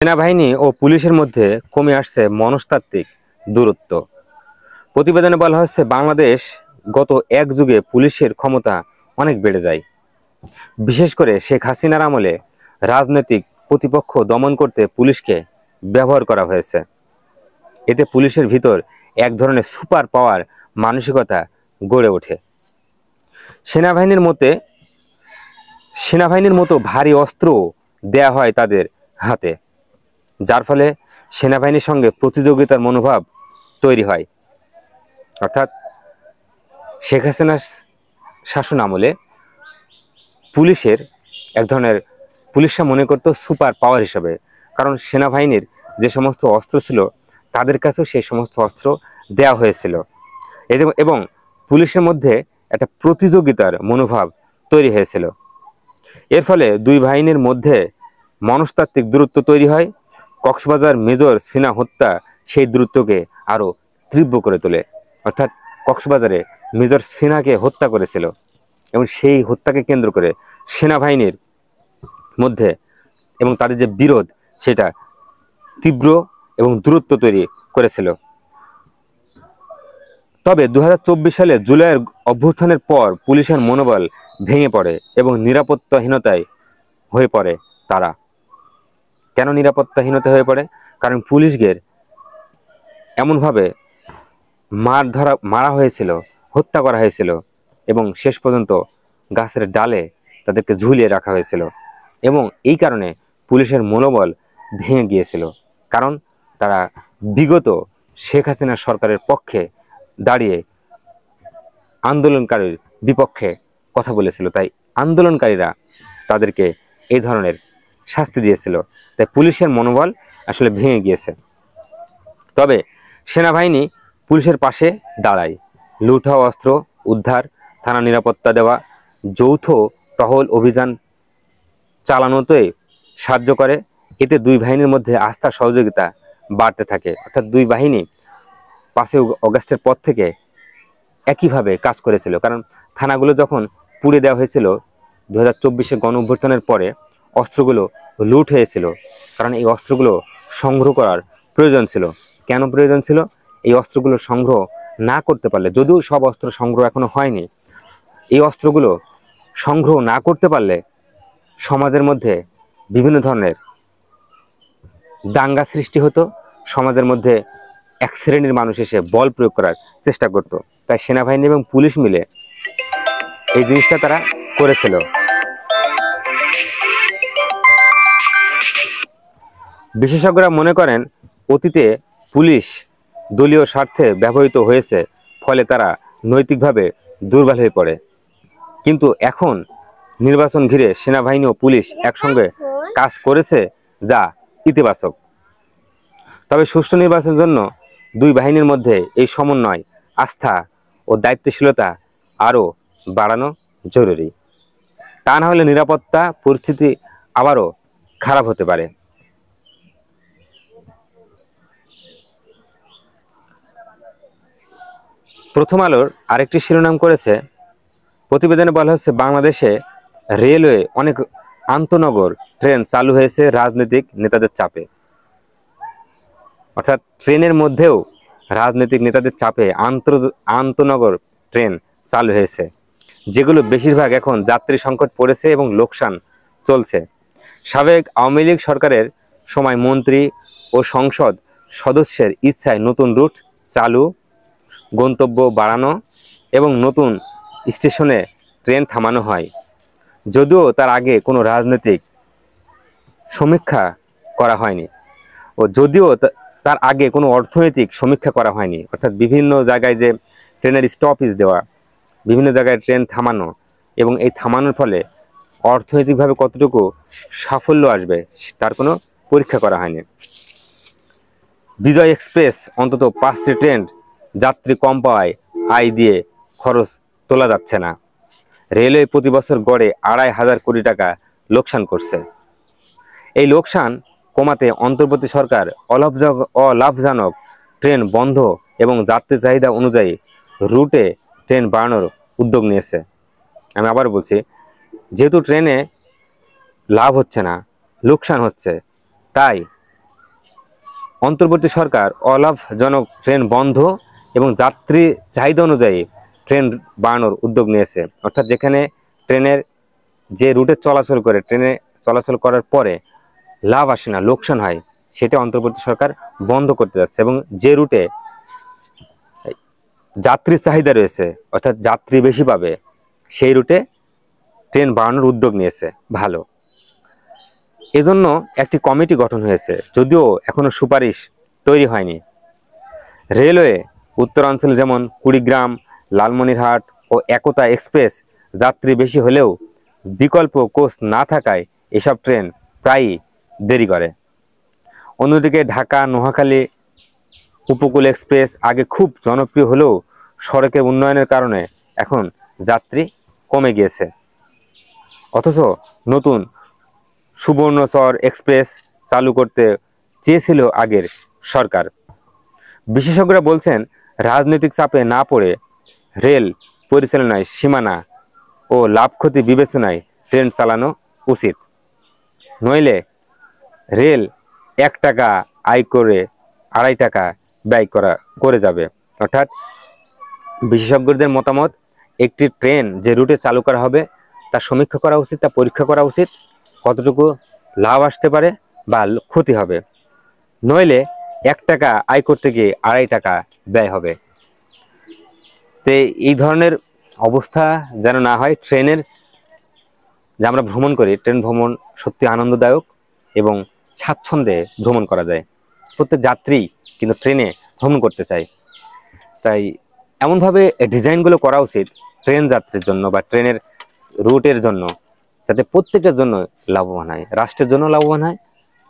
সেনাবাহিনী ও পুলিশের মধ্যে কমে আসছে মনস্তাত্ত্বিক দূরত্ব। প্রতিবেদনে বলা হচ্ছে বাংলাদেশ গত এক যুগে পুলিশের ক্ষমতা অনেক বেড়ে যায়। বিশেষ করে শেখ হাসিনার আমলে রাজনৈতিক প্রতিপক্ষ দমন করতে পুলিশকে ব্যবহার করা হয়েছে। এতে পুলিশের ভিতর এক ধরনের সুপার পাওয়ার মানসিকতা গড়ে ওঠে। সেনাবাহিনীর মতো ভারী অস্ত্র দেয়া হয় তাদের হাতে, যার ফলে সেনাবাহিনীর সঙ্গে প্রতিযোগিতার মনোভাব তৈরি হয়। অর্থাৎ শেখ হাসিনার শাসন আমলে পুলিশের এক ধরনের পুলিশরা মনে করত সুপার পাওয়ার হিসাবে, কারণ সেনাবাহিনীর যে সমস্ত অস্ত্র ছিল তাদের কাছেও সেই সমস্ত অস্ত্র দেওয়া হয়েছিল এবং পুলিশের মধ্যে একটা প্রতিযোগিতার মনোভাব তৈরি হয়েছিল। এর ফলে দুই বাহিনীর মধ্যে মনস্তাত্ত্বিক দূরত্ব তৈরি হয়। কক্সবাজার মেজর সিনা হত্যা সেই দূরত্বকে আরো তীব্র করে তোলে। অর্থাৎ কক্সবাজারে মেজর সিনাকে হত্যা করেছিল এবং সেই হত্যাকে কেন্দ্র করে সেনাবাহিনীর মধ্যে এবং তাদের যে বিরোধ সেটা তীব্র এবং দূরত্ব তৈরি করেছিল। তবে 2024 সালে জুলাইয়ের অভ্যুত্থানের পর পুলিশের মনোবল ভেঙে পড়ে এবং নিরাপত্তাহীনতায় হয়ে পড়ে তারা। কেন নিরাপত্তাহীনতা হয়ে পড়ে? কারণ পুলিশদের এমনভাবে মারা হয়েছিল, হত্যা করা হয়েছিল এবং শেষ পর্যন্ত গাছের ডালে তাদেরকে ঝুলিয়ে রাখা হয়েছিল এবং এই কারণে পুলিশের মনোবল ভেঙে গিয়েছিল। কারণ তারা বিগত শেখ হাসিনা সরকারের পক্ষে দাঁড়িয়ে আন্দোলনকারীর বিপক্ষে কথা বলেছিল, তাই আন্দোলনকারীরা তাদেরকে এই ধরনের শাস্তি দিয়েছিল। তাই পুলিশের মনোবল আসলে ভেঙে গিয়েছে। তবে সেনাবাহিনী পুলিশের পাশে দাঁড়ায়। লুট হওয়া অস্ত্র উদ্ধার, থানা নিরাপত্তা দেওয়া, যৌথ টহল অভিযান চালানোতে সাহায্য করে। এতে দুই বাহিনীর মধ্যে আস্থা সহযোগিতা বাড়তে থাকে। অর্থাৎ দুই বাহিনী 5ই অগাস্টের পর থেকে একইভাবে কাজ করেছিল। কারণ থানাগুলো যখন পুড়ে দেওয়া হয়েছিল 2024-এ গণ অভ্যুত্থানের পরে, অস্ত্রগুলো লুট হয়েছিল। কারণ এই অস্ত্রগুলো সংগ্রহ করার প্রয়োজন ছিল। কেন প্রয়োজন ছিল? এই অস্ত্রগুলো সংগ্রহ না করতে পারলে, যদিও সব অস্ত্র সংগ্রহ এখনো হয়নি, এই অস্ত্রগুলো সংগ্রহ না করতে পারলে সমাজের মধ্যে বিভিন্ন ধরনের দাঙ্গা সৃষ্টি হতো। সমাজের মধ্যে এক শ্রেণীর মানুষ এসে বল প্রয়োগ করার চেষ্টা করত। তাই সেনাবাহিনী এবং পুলিশ মিলে এই জিনিসটা তারা করেছিল। বিশেষজ্ঞরা মনে করেন অতীতে পুলিশ দলীয় স্বার্থে ব্যবহৃত হয়েছে, ফলে তারা নৈতিকভাবে দুর্বল হয়ে পড়ে। কিন্তু এখন নির্বাচন ঘিরে সেনাবাহিনী ও পুলিশ একসঙ্গে কাজ করেছে, যা ইতিবাচক। তবে সুষ্ঠু নির্বাচনের জন্য দুই বাহিনীর মধ্যে এই সমন্বয়, আস্থা ও দায়িত্বশীলতা আরও বাড়ানো জরুরি। তা না হলে নিরাপত্তা পরিস্থিতি আবারও খারাপ হতে পারে। প্রথম আলোর আরেকটি শিরোনাম করেছে, প্রতিবেদনে বলা হচ্ছে বাংলাদেশে রেলওয়ে অনেক আন্তনগর ট্রেন চালু হয়েছে রাজনৈতিক নেতাদের চাপে। অর্থাৎ ট্রেনের মধ্যেও রাজনৈতিক নেতাদের চাপে আন্তনগর ট্রেন চালু হয়েছে, যেগুলো বেশিরভাগ এখন যাত্রী সংকট পড়েছে এবং লোকসান চলছে। সাবেক আওয়ামী লীগ সরকারের সময় মন্ত্রী ও সংসদ সদস্যের ইচ্ছায় নতুন রুট চালু, গন্তব্য বাড়ানো এবং নতুন স্টেশনে ট্রেন থামানো হয়। যদিও তার আগে কোনো রাজনৈতিক সমীক্ষা করা হয়নি তার আগে কোনো অর্থনৈতিক সমীক্ষা করা হয়নি। অর্থাৎ বিভিন্ন জায়গায় যে ট্রেনের স্টপেজ দেওয়া, বিভিন্ন জায়গায় ট্রেন থামানো এবং এই থামানোর ফলে অর্থনৈতিকভাবে কতটুকু সাফল্য আসবে তার কোনো পরীক্ষা করা হয়নি। বিজয় এক্সপ্রেস অন্তত 5টি ট্রেন যাত্রী কম পাওয়ায় আয় দিয়ে খরচ তোলা যাচ্ছে না। রেলওয়ে প্রতি বছর গড়ে 2,500 কোটি টাকা লোকসান করছে। এই লোকসান কমাতে অন্তর্বর্তী সরকার অলাভজনক ট্রেন বন্ধ এবং যাত্রী চাহিদা অনুযায়ী রুটে ট্রেন বাড়ানোর উদ্যোগ নিয়েছে। আমি আবার বলছি, যেহেতু ট্রেনে লাভ হচ্ছে না, লোকসান হচ্ছে, তাই অন্তর্বর্তী সরকার অলাভজনক ট্রেন বন্ধ এবং যাত্রী চাহিদা অনুযায়ী ট্রেন বাড়ানোর উদ্যোগ নিয়েছে। অর্থাৎ যেখানে ট্রেনের যে রুটে চলাচল করে, ট্রেনে চলাচল করার পরে লাভ আসে না, লোকসান হয়, সেটা অন্তর্বর্তী সরকার বন্ধ করতে যাচ্ছে। এবং যে রুটে যাত্রীর চাহিদা রয়েছে, অর্থাৎ যাত্রী বেশি পাবে, সেই রুটে ট্রেন বাড়ানোর উদ্যোগ নিয়েছে। ভালো। এজন্য একটি কমিটি গঠন হয়েছে, যদিও এখনো সুপারিশ তৈরি হয়নি। রেলওয়ে উত্তরাঞ্চলে যেমন কুড়িগ্রাম, লালমনিরহাট ও একতা এক্সপ্রেস যাত্রী বেশি হলেও বিকল্প কোচ না থাকায় এসব ট্রেন প্রায়ই দেরি করে। অন্যদিকে ঢাকা নোয়াখালী উপকূল এক্সপ্রেস আগে খুব জনপ্রিয় হলেও সড়কের উন্নয়নের কারণে এখন যাত্রী কমে গিয়েছে। অথচ নতুন সুবর্ণচর এক্সপ্রেস চালু করতে চেয়েছিল আগের সরকার। বিশেষজ্ঞরা বলছেন, রাজনৈতিক চাপে না পড়ে রেল পরিচালনায় সীমানা ও লাভ ক্ষতি বিবেচনায় ট্রেন চালানো উচিত। নইলে রেল 1 টাকা আয় করে 2.5 টাকা ব্যয় করে যাবে। অর্থাৎ বিশেষজ্ঞদের মতামত, একটি ট্রেন যে রুটে চালু করা হবে তা সমীক্ষা করা উচিত, তা পরীক্ষা করা উচিত, কতটুকু লাভ আসতে পারে বা ক্ষতি হবে। নইলে 1 টাকা আয় করতে গিয়ে 2.5 টাকা ব্যয় হবে। তো এই ধরনের অবস্থা যেন না হয়। ট্রেনের যে আমরা ভ্রমণ করি, ট্রেন ভ্রমণ সত্যি আনন্দদায়ক এবং স্বাচ্ছন্দ্যে ভ্রমণ করা যায়। প্রত্যেক যাত্রী কিন্তু ট্রেনে ভ্রমণ করতে চায়। তাই এমনভাবে ডিজাইনগুলো করা উচিত ট্রেন যাত্রীর জন্য বা ট্রেনের রুটের জন্য, যাতে প্রত্যেকের জন্য লাভবান হয়, রাষ্ট্রের জন্য লাভবান হয়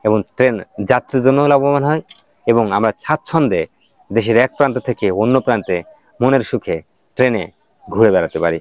এবং ট্রেন যাত্রীর জন্য লাভবান হয়, এবং আমরা স্বাচ্ছন্দ্যে দেশের এক প্রান্ত থেকে অন্য প্রান্তে মনের সুখে ট্রেনে ঘুরে বেড়াতে পারি।